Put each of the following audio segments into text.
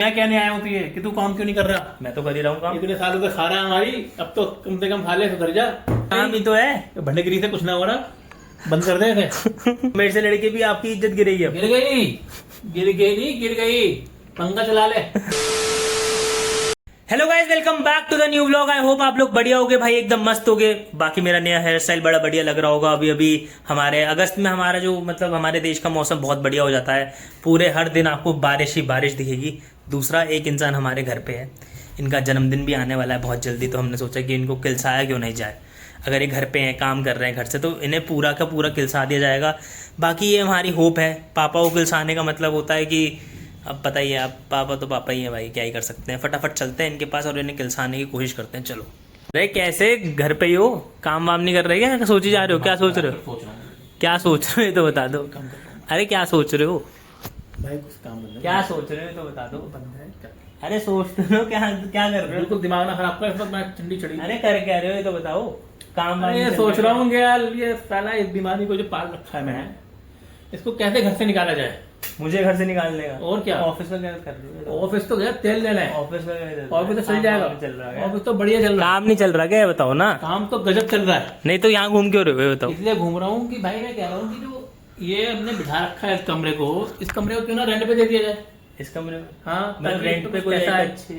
मैं कहने आया हूँ तुझे कि तू काम क्यों नहीं कर रहा। मैं तो कर ही रहा हूँ काम। इतने सालों से खा रहा है हमारी, अब तो कम से कम खा ले, सुधर जा। काम ही तो है। भंडेगिरी से कुछ ना हो रहा, बंद कर दे इसे। मेरे से लड़के भी आपकी इज्जत गिरेगी अब। गिर गई, गिर गई नहीं, गिर गई, पंखा चला ले। Hello guys, welcome back to the new vlog. I hope आप लोग बढ़िया होगे भाई, एकदम मस्त होगे। बाकी मेरा नया हेयर स्टाइल बड़ा बढ़िया लग रहा होगा। अभी हमारे अगस्त में हमारा जो मतलब हमारे देश का मौसम बहुत बढ़िया हो जाता है। पूरे हर दिन आपको बारिश ही बारिश दिखेगी। दूसरा, एक इंसान हमारे घर पे है, इनका जन्मदिन भी आने वाला है बहुत जल्दी, तो हमने सोचा कि इनको किलसाया क्यों नहीं जाए। अगर ये घर पे हैं, काम कर रहे हैं घर से, तो इन्हें पूरा का पूरा किलसा दिया जाएगा। बाकी ये हमारी होप है। पापा को किलसाने का मतलब होता है कि अब पता ही है, आप पापा तो पापा ही हैं भाई, क्या ही कर सकते हैं। फटाफट चलते हैं इनके पास और इन्हें किलसाने की कोशिश करते हैं। चलो। अरे कैसे घर पे ही हो, काम वाम नहीं कर रहे क्या? सोची जा रहे हो, क्या सोच रहे हो? क्या सोच रहे हो तो बता दो। अरे क्या सोच रहे हो भाई? कुछ काम करना है। क्या सोच रहे हो तो बता दो। अरे सोच तो क्या क्या कर रहे हो? बिल्कुल दिमाग ना खराब कर, मैं ठंडी चढ़ी। अरे कर क्या रहे हो ये तो बताओ। काम वाम अरे नहीं सोच चल रहा हूँ यार, ये साला इस बीमारी को जो पाल रखा है मैंने, इसको कैसे घर से निकाला जाए। मुझे घर से निकालने का? और क्या, ऑफिस में क्या कर रहे हो? ऑफिस तो गया, तेल लेना है। ऑफिस में क्या चल रहा है? ऑफिस तो चल जाएगा, चल रहा है। ऑफिस तो बढ़िया चल रहा है। काम नहीं चल रहा क्या, बताओ ना। काम तो गजब चल रहा है। नहीं तो यहाँ घूम क्यों रहे हो ये बताओ। इसलिए घूम रहा हूँ कि भाई मैं कह रहा हूँ कि जो ये हमने बिठा रखा है इस कमरे को, इस कमरे को क्यों ना रेंट पे दे दिया जाए। इस कमरे में? हाँ, मतलब रेंट पे कोई ऐसा है, अच्छे,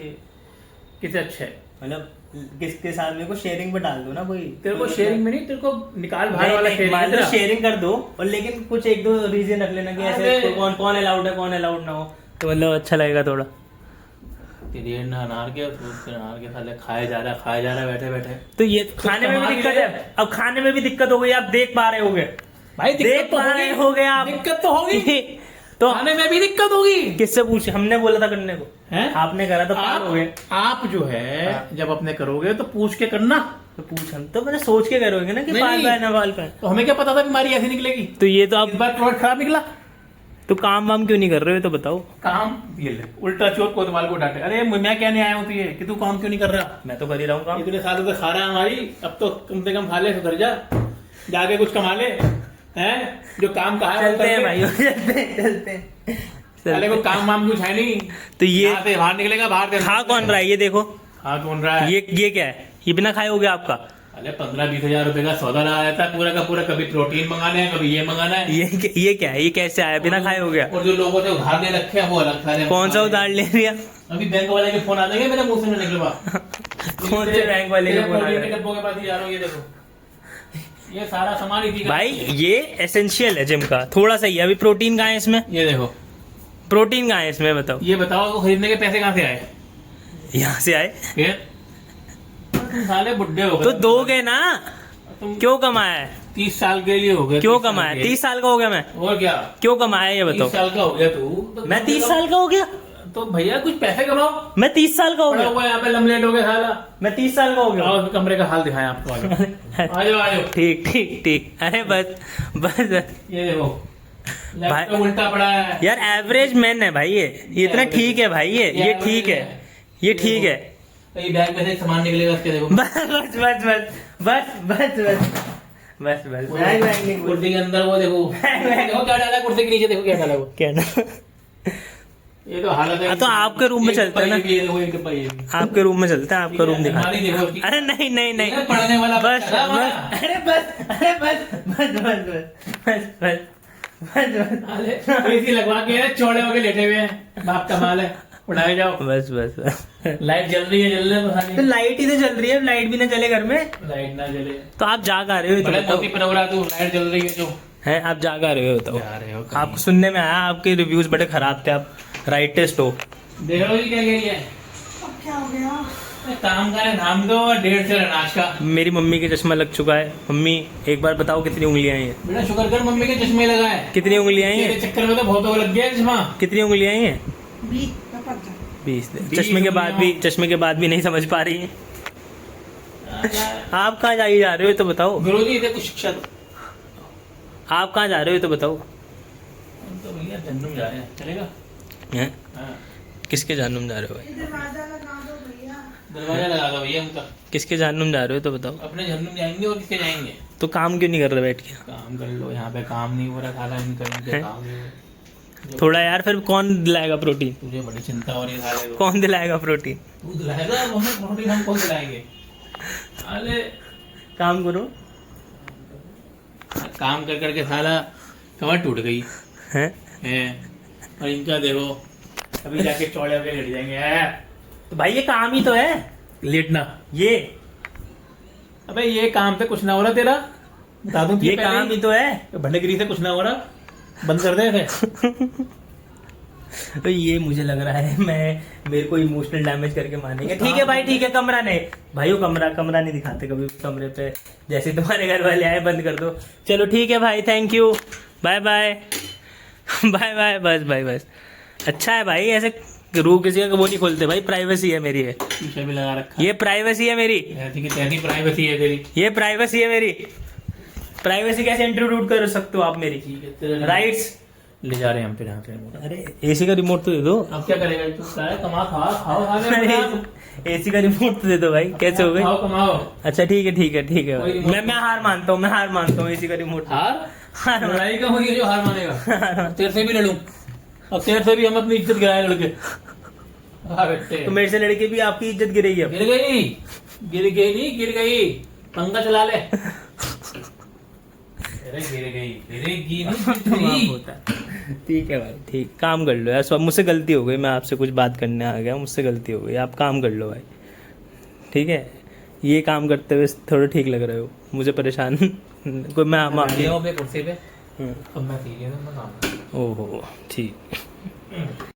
किसे अच्छा है, मतलब किसके साथ मेरे को शेयरिंग पे डाल दो ना कोई। तेरे को शेयरिंग में नहीं, तेरे को निकाल बाहर नहीं, वाला नहीं, शेयरिंग मान लो है। शेयरिंग कर दो, और लेकिन कुछ एक दो रीजन रख लेना कि ऐसे अरे! कौन कौन अलाउड है, कौन अलाउड ना हो, तो मतलब अच्छा लगेगा थोड़ा। तेरी अनार के अनार के साले खाए जा रहा है बैठे बैठे। तो ये खाने में भी दिक्कत है। अब खाने में भी दिक्कत हो गई, आप देख पा रहे होगे भाई देख पा रहे होगे आप। दिक्कत तो होगी, तो खाने में भी दिक्कत होगी। किससे पूछ, हमने बोला था करने को, हैं? आपने करा तो पार हो गए। आप जो है जब अपने करोगे तो पूछ के करना। तो पूछ, हम तो मैंने सोच के करोगे ना कि नहीं, पाल नहीं। पाए ना पाल पाए। तो हमें क्या पता था बीमारी ऐसी निकलेगी। तो ये तो इस आप बार प्लॉट खराब निकला। तो काम वाम क्यों नहीं कर रहे हो तो बताओ। काम ये ले, उल्टा चोर कोतवाल को डांटे। अरे मैं कहने आया हूँ तुझे कि तू काम क्यों नहीं कर रहा। मैं तो कर ही रहा हूँ काम। इतने सालों से खा रहा है हमारी, अब तो कम से कम खा ले, सुधर जा, जाके कुछ कमा ले। हैं जो काम कहा है चलते हैं भाई, चलते हैं। साले को काम वाम कुछ है नहीं, तो ये यहाँ से बाहर निकलेगा, बाहर से खा कौन रहा है ये देखो। हाँ कौन रहा है? ये क्या है, ये बिना खाए हो गया आपका? अरे 15-20 हजार रुपए का सौदा लगाया था पूरा का पूरा, कभी प्रोटीन मंगाना है, कभी ये मंगाना है। ये क्या है, ये कैसे आया, बिना खाए हो गया? और जो लोगों ने उधार ले रखे हैं वो अलग था। कौन सा उधार ले लिया? अभी बैंक वाले के फोन आ जाएंगे मेरे मुंह से निकलवा। कौन से बैंक वाले के फोन आ प्रोटीन गए? के डब्बों के पास ही जा रहा हूँ, ये देखो, ये सारा सामान इसी का भाई ये एसेंशियल है जिम का, थोड़ा सा ही है। अभी प्रोटीन कहाँ है इसमें? ये देखो, प्रोटीन कहाँ है इसमें बताओ। ये बताओ तो खरीदने के पैसे कहाँ से आए? यहाँ से आए फिर तुम साले बुड्ढे हो गए। तो दोगे ना, तुम क्यों कमाया है? 30 साल के लिए हो गए। क्यों 30 साल कमाया? के। 30 साल का हो गया मैं, और क्या, क्यों कमाया ये 30 बताओ। साल का हो गया तू तो मैं 30 साल का हो गया, तो भैया कुछ पैसे कमाओ। मैं 30 साल का हो पड़ा गया, हुआ है यहाँ पे लमलेट हो गया साला। मैं 30 साल का हो गया। आओ कमरे का हाल दिखाएं आपको, आ जाओ आ जाओ। ठीक ठीक ठीक। अरे बस बस ये देखो, लैपटॉप उल्टा पड़ा है यार, एवरेज मैन है भाई ये इतना ठीक है भाई, ये ठीक है, ये ठीक है। ये बैग में से सामान निकलेगा उसके, देखो बस बस बस बस बस बस बस बस बस बैग वैग नहीं बोल। कुर्सी के अंदर वो देखो, देखो क्या डाला है कुर्सी के नीचे, देखो क्या डाला है वो। क्या ना, ये तो हालत है। तो आपके रूम में चलते हैं ना, ये देखो एक डब्बा, ये भी। आपके रूम में चलते हैं, आपका रूम दिखा। अलमारी देखो उसकी। अरे नहीं नहीं नहीं, ये पढ़ने वाला बस बच्चा है बस, हमारा। अरे बस, अरे बस बस बस बस बस बस बस एसी लगवा के चौड़े होके लेटे हुए हैं, बाप का माल है, उठाए जाओ। बस बस बस। लाइट जल रही है, जलने तो तो खाली लाइट ही तो जल रही है, लाइट भी ना चले घर में लाइट ना जले। तो आप जाग आ रहे हो ये तो बड़े बताओ। मोती पर हो रहा तू, लाइट जल रही है जो है, आप जाग आ रहे हो बताओ। जा रहे हो कहीं। आपको सुनने में आया आपके रिव्यूज बड़े खराब थे, आप राइट टेस्ट हो। देख लो जी क्या कह रही है। क्या हो गया? काम करें नाम दो और 1.5 से अनाज का। मेरी मम्मी के चश्मा लग चुका है। मम्मी एक बार बताओ कितनी उंगलियां हैं ये? बेटा शुक्र कर मम्मी के चश्मे लगाए, कितनी उंगलियां हैं तेरे ये? चक्कर में तो बहुत लग गया चश्मा। कितनी उंगलियां हैं ये? 20 का पता। 20। 20 चश्मे के बाद भी नहीं समझ पा रही है। आप कहाँ जा रहे हो तो बताओ। गुरु जी कुछ शिक्षा दो। आप कहाँ जा रहे हो तो बताओ। हम तो भैया जन्म जा रहे हैं, चलेगा? हैं? हाँ। किसके जानूम जा रहे हो भाई? दरवाजा लगा दो भैया। दरवाजा लगा दो भैया उनका। किसके जानूम जा रहे हो तो बताओ। अपने जन्म जाएंगे और किसके जाएंगे? तो काम क्यों नहीं कर रहे बैठ के? काम कर लो, यहाँ पे काम नहीं हो रहा, खाला इनका इनके हैं? काम नहीं हो थोड़ा यार, फिर कौन दिलाएगा प्रोटीन? तुझे बड़ी चिंता हो रही है साले को। कौन दिलाएगा प्रोटीन? तू दिलाएगा हमें प्रोटीन, हम कौन दिलाएंगे? अरे काम करो। काम कर करके साला कमर टूट गई हैं? है। और इनका देखो अभी जाके चौड़े होके लेट जाएंगे है। तो भाई ये काम ही तो है लेटना। ये अबे ये काम से कुछ ना हो रहा तेरा, बता दूं ये काम ही तो है। भंडेगिरी से कुछ ना हो रहा, बंद कर दे इसे। तो ये मुझे लग रहा है मेरे को इमोशनल डैमेज करके मानेंगे। ठीक है भाई, ठीक है, कमरा नहीं भाई, वो कमरा नहीं दिखाते कभी कमरे पे, जैसे तुम्हारे घर वाले आए बंद कर दो। चलो ठीक है भाई, thank you, bye bye bye bye, बस भाई बस। अच्छा है भाई, ऐसे रू किसी का वो नहीं खोलते भाई, प्राइवेसी है मेरी है, शीशा भी लगा रखा ये प्राइवेसी है मेरी, ऐसी की तैसी प्राइवेसी है तेरी। ये प्राइवेसी है मेरी। प्राइवेसी कैसे इंट्रोड्यूस कर सकते हो आप मेरी? ठीक है तेरे राइट्स। ले जा रहे हैं हम फिर यहाँ से। अरे एसी का रिमोट तो दे दो। अब क्या करेगा तू? साला कमा खाओ खाओ खा ले। एसी का रिमोट तो दे दो भाई, कैसे हो गए? खाओ कमाओ। अच्छा ठीक है ठीक है ठीक है कोई भाई। रिमोट मैं हार मानता हूँ एसी का रिमोट। हार लड़ाई का हुई है जो हार मानेगा। तेरे से भी लड़ूं, अब तेरे से भी हम अपनी इज्जत गिराए लड़के। हाँ बेटे, तो मेरे से लड़के भी आपकी इज्जत गिरेगी अब। गिर गई, गिर गई नहीं, गिर गई, पंखा चला ले। अरे गिर गई, गिरेगी नहीं। होता है। ठीक है भाई, ठीक, काम कर लो यार, सब मुझसे गलती हो गई, मैं आपसे कुछ बात करने आ गया, मुझसे गलती हो गई, आप काम कर लो भाई, ठीक है? ये काम करते हुए थोड़ा ठीक लग रहे हो, मुझे परेशान कोई मैं कुर्सी पे। अब मैं सीरियस हूं, मैं काम। ओहो ठीक।